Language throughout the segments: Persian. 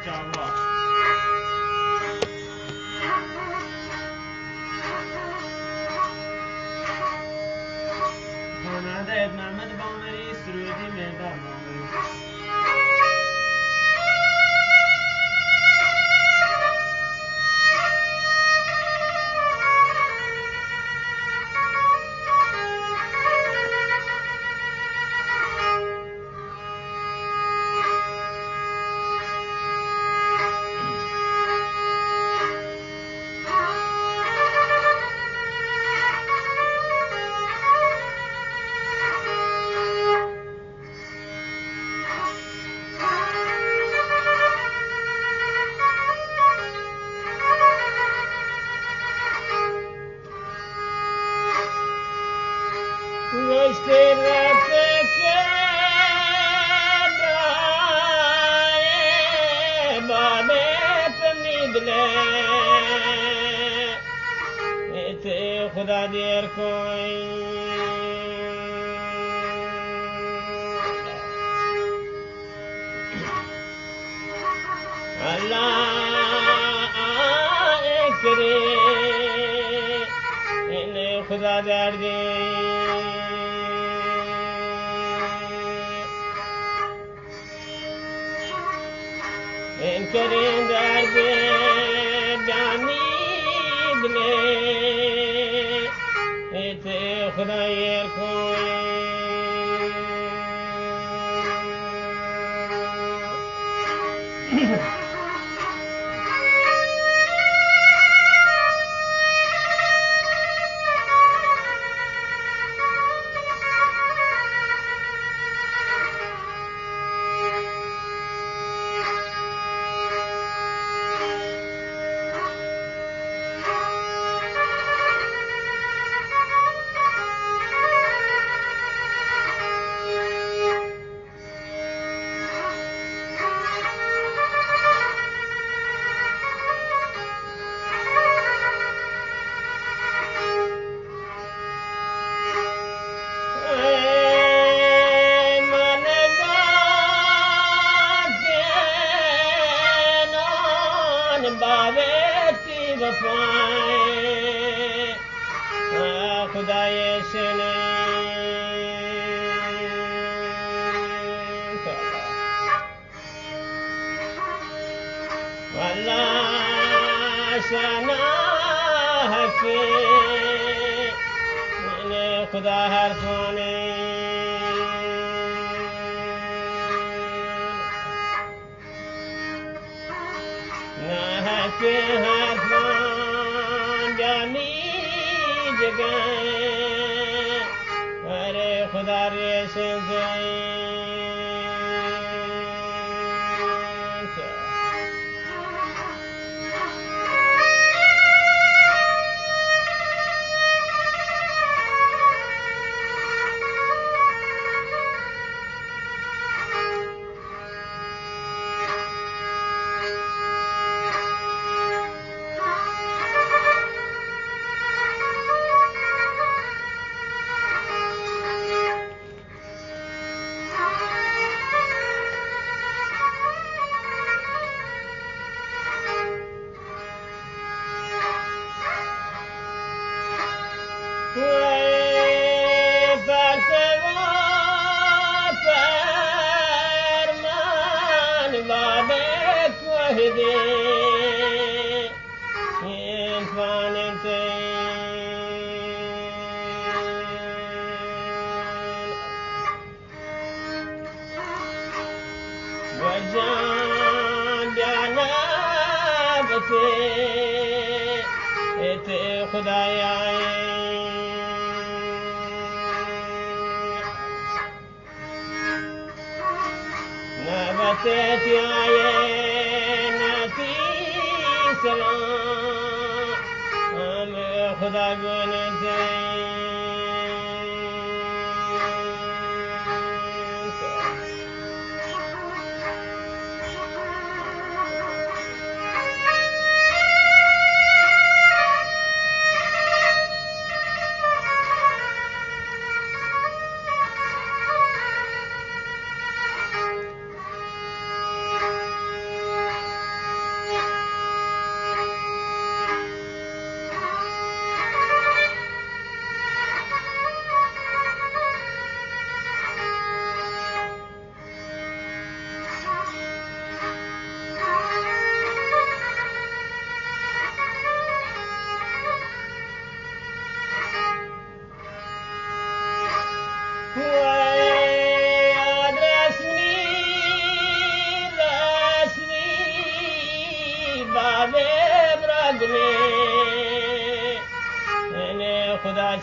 چاوە خانادەیەت محەممەد باڵمەری سروێدی مێدان باڵمەری خدا دیر کوئی اللہ کرے انہیں خدا دیر دے ان کریں دیر دے جانی بلے خدا یر کوئی خدای سنه والله سنا که من خدا هر کنه نه که هر کن جانی جگه اره خدا ریشن خدایا نبتت آئے نتی سلام ہم خدا گنتے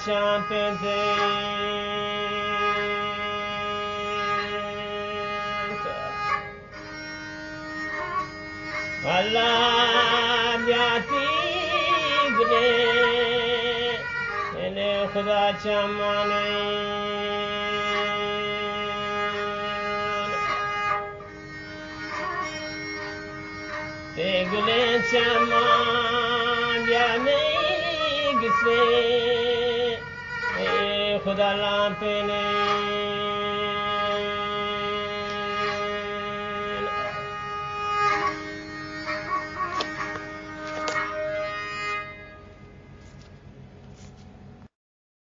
champion Allah biati gde ene khuda chamane tegule chaman biane gse e khuda lampene